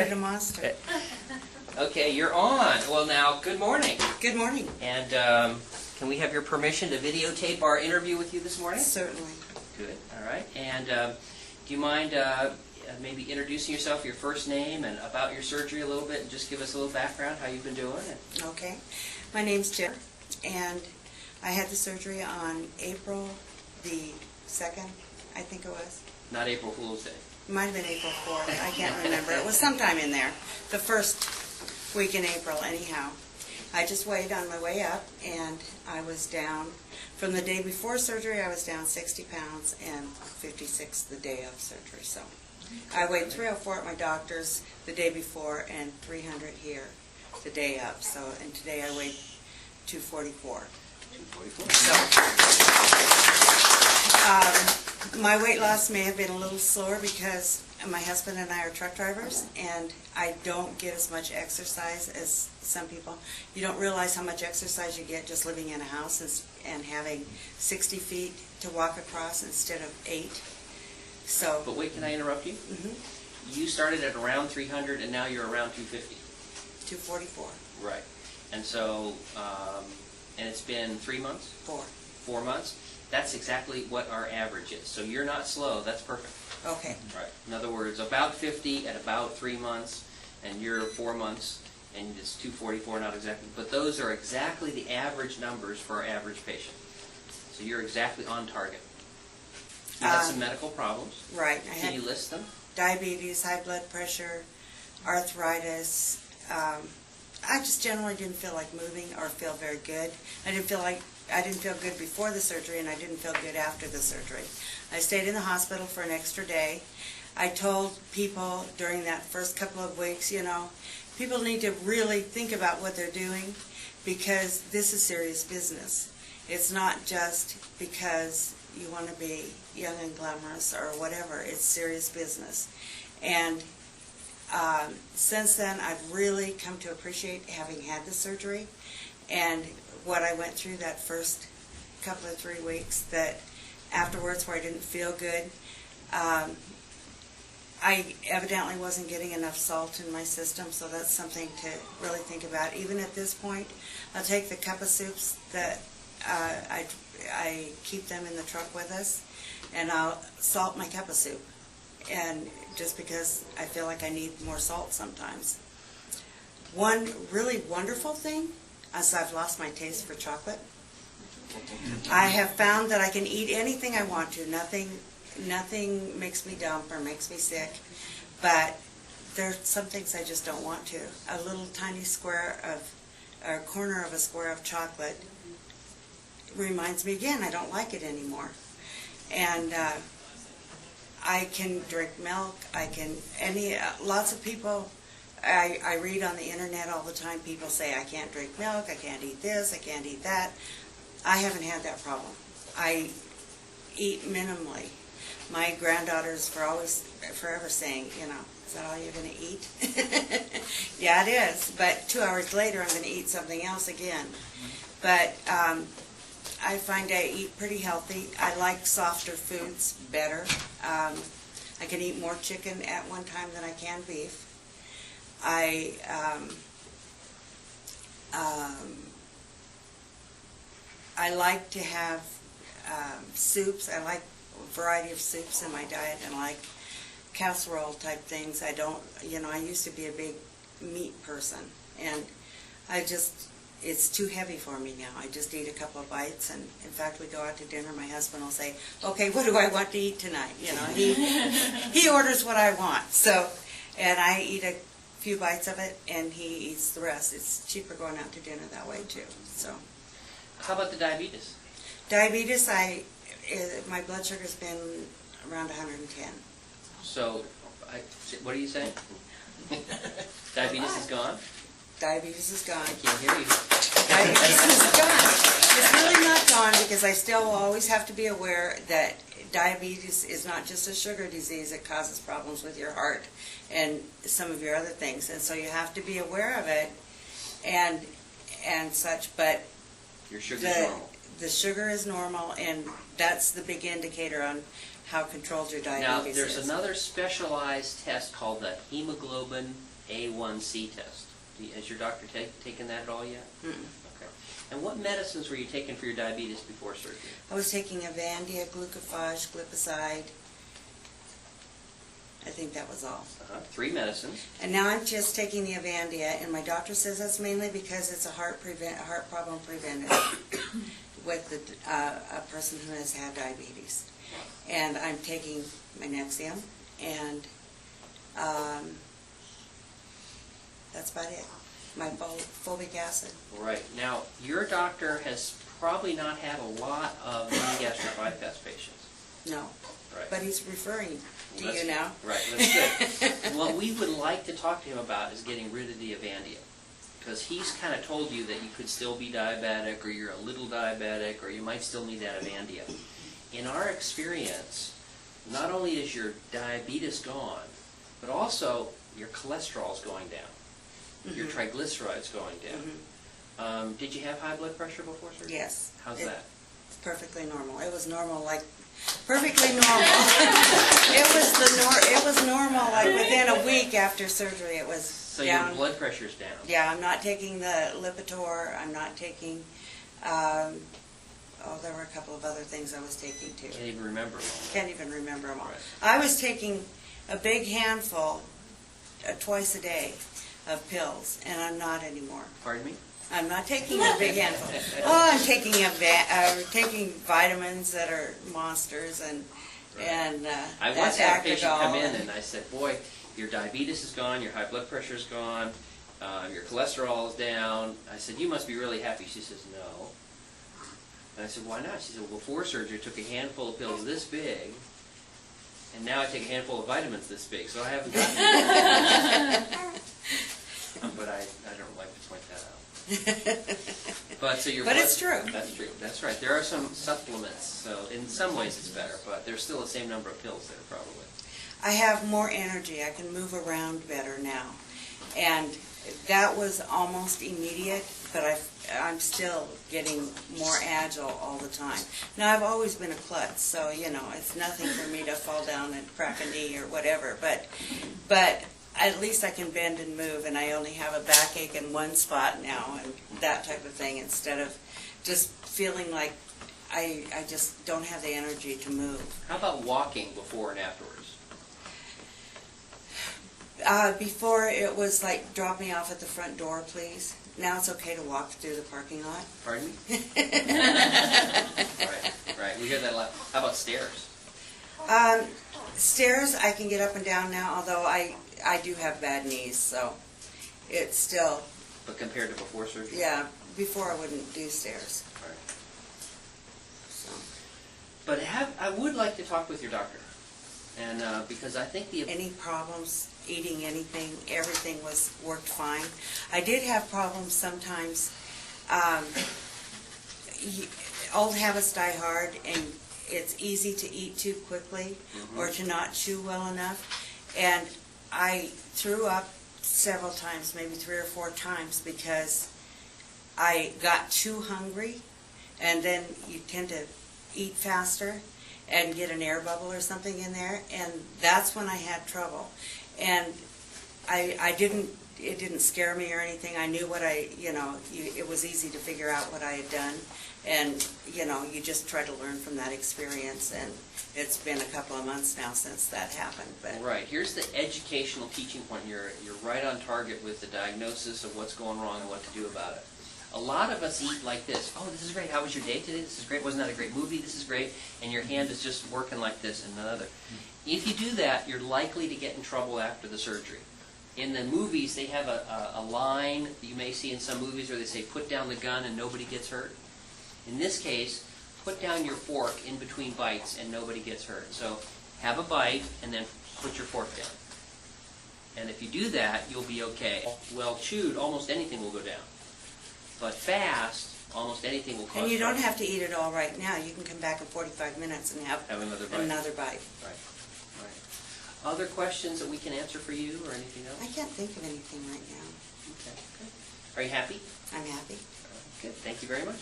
need a monster. Okay, you're on. Well, now, good morning. Good morning. And can we have your permission to videotape our interview with you this morning? Certainly. Good. All right. And do you mind maybe introducing yourself, your first name, and about your surgery a little bit, and just give us a little background, how you've been doing? Okay. My name's Jen, and I had the surgery on April the 2nd, I think it was. Not April Fool's Day. It might have been April 4th. I can't remember. It was sometime in there. The first week in April, anyhow. I just weighed on my way up, and I was down. From the day before surgery, I was down 60 pounds, and 56 the day of surgery. So I weighed 304 at my doctor's the day before, and 300 here the day of. So, and today I weighed 244. 244. So, my weight loss may have been a little slower because my husband and I are truck drivers, and I don't get as much exercise as some people. You don't realize how much exercise you get just living in a house and having 60 feet to walk across instead of 8. So. But wait, can I interrupt you? Mm-hmm. You started at around 300, and now you're around 250. 244. Right. And so, and it's been 3 months? 4. 4 months? That's exactly what our average is. So you're not slow. That's perfect. Okay. Right. In other words, about 50 at about 3 months, and you're 4 months, and it's 244, not exactly. But those are exactly the average numbers for our average patient. So you're exactly on target. You had some medical problems. Right. Can you list them? Diabetes, high blood pressure, arthritis. I just generally didn't feel like moving or feel very good. I didn't feel good before the surgery, and I didn't feel good after the surgery. I stayed in the hospital for an extra day. I told people during that first couple of weeks, you know, people need to really think about what they're doing because this is serious business. It's not just because you want to be young and glamorous or whatever. It's serious business. And since then, I've really come to appreciate having had the surgery and what I went through that first couple of 3 weeks, that afterwards where I didn't feel good. I evidently wasn't getting enough salt in my system, so that's something to really think about. Even at this point, I'll take the cup of soups that I keep them in the truck with us, and I'll salt my cup of soup, and just because I feel like I need more salt sometimes. One really wonderful thing is I've lost my taste for chocolate. I have found that I can eat anything I want to. Nothing makes me dump or makes me sick, but there are some things I just don't want to. A little tiny square of, or corner of a square of chocolate reminds me again I don't like it anymore. And I can drink milk. Lots of people, I read on the internet all the time, people say I can't drink milk, I can't eat this, I can't eat that. I haven't had that problem. I eat minimally. My granddaughters were always, forever saying, you know, is that all you're going to eat? Yeah, it is. But 2 hours later, I'm going to eat something else again. But I find I eat pretty healthy. I like softer foods better. I can eat more chicken at one time than I can beef. I like to have soups. I like a variety of soups in my diet, and I like casserole type things. I don't, you know, I used to be a big meat person, and it's too heavy for me now. I just eat a couple of bites, and in fact, we go out to dinner, my husband will say, okay, what do I want to eat tonight? You know, he orders what I want. So, and I eat a few bites of it, and he eats the rest. It's cheaper going out to dinner that way, too. So. How about the diabetes? Diabetes, my blood sugar's been around 110. So, what are you saying? Diabetes is gone? Diabetes is gone. I can't hear you. Diabetes is gone. It's really not gone because I still will always have to be aware that diabetes is not just a sugar disease. It causes problems with your heart and some of your other things. And so you have to be aware of it and such. But your sugar's normal. The sugar is normal, and that's the big indicator on how controlled your Now, diabetes there's is. another specialized test called the hemoglobin A1C test. Has your doctor taken that at all yet? Mm-mm. Okay. And what medicines were you taking for your diabetes before surgery? I was taking Avandia, glucophage, glipizide. I think that was all. 3 medicines. And now I'm just taking the Avandia, and my doctor says that's mainly because it's a heart problem preventative with a person who has had diabetes. And I'm taking my Nexium, and that's about it. My fulvic acid. Right. Now, your doctor has probably not had a lot of mini-gastric bypass patients. No. Right. But he's referring to Well, you now. Right, that's good. What we would like to talk to him about is getting rid of the Avandia. Because he's kind of told you that you could still be diabetic, or you're a little diabetic, or you might still need that Avandia. In our experience, not only is your diabetes gone, but also your cholesterol's going down. Your triglycerides going down. Did you have high blood pressure before surgery? Yes. How's that? It's perfectly normal. It was normal, like perfectly normal. It was normal, like within a week after surgery. It was So down. your blood pressure's down. Yeah, I'm not taking the Lipitor. I'm not taking. There were a couple of other things I was taking too. Can't even remember. Can't even remember them all. Right. I was taking a big handful twice a day of pills, and I'm not anymore. Pardon me? I'm not taking a big handful. Oh, I'm taking taking vitamins that are monsters, and Right. and I that once had a patient Actadol come in and I said, boy, your diabetes is gone, your high blood pressure is gone, your cholesterol is down. I said, you must be really happy. She says, no. And I said, why not? She said, well, before surgery I took a handful of pills this big, and now I take a handful of vitamins this big, so I haven't gotten But I don't like to point that out. But so your But blood, it's true. That's true. That's right. There are some supplements, so in some ways it's better, but there's still the same number of pills there probably. I have more energy. I can move around better now, and that was almost immediate. But I'm still getting more agile all the time. Now I've always been a klutz, so it's nothing for me to fall down and crack a knee or whatever. But at least I can bend and move, and I only have a backache in one spot now, and that type of thing, instead of just feeling like I just don't have the energy to move. How about walking before and afterwards? Before it was like, drop me off at the front door, please. Now it's okay to walk through the parking lot. Pardon me? Right. We hear that a lot. How about stairs? Stairs I can get up and down now, although I do have bad knees, so it's still, But compared to before surgery? yeah, before I wouldn't do stairs. Right. So. But I would like to talk with your doctor, and because I think Any problems eating anything, everything worked fine. I did have problems sometimes. Old habits die hard, and it's easy to eat too quickly or to not chew well enough. And I threw up several times, maybe 3 or 4 times, because I got too hungry, and then you tend to eat faster and get an air bubble or something in there, and that's when I had trouble. And it didn't scare me or anything. I knew what it was easy to figure out what I had done, and you just try to learn from that experience, and it's been a couple of months now since that happened. But Right. Here's the educational teaching point. You're right on target with the diagnosis of what's going wrong and what to do about it. A lot of us eat like this. Oh, this is great. How was your day today? This is great. Wasn't that a great movie? This is great. And your hand is just working like this and another. If you do that, you're likely to get in trouble after the surgery. In the movies, they have a line that you may see in some movies where they say, put down the gun and nobody gets hurt. In this case, put down your fork in between bites and nobody gets hurt. So have a bite and then put your fork down. And if you do that, you'll be okay. Well chewed, almost anything will go down. But fast, almost anything will cause and you don't trouble. have to eat it all right now. You can come back in 45 minutes and have Another bite. another bite. Right. Other questions that we can answer for you or anything else? I can't think of anything right now. Okay. Good. Are you happy? I'm happy. Good. Thank you very much.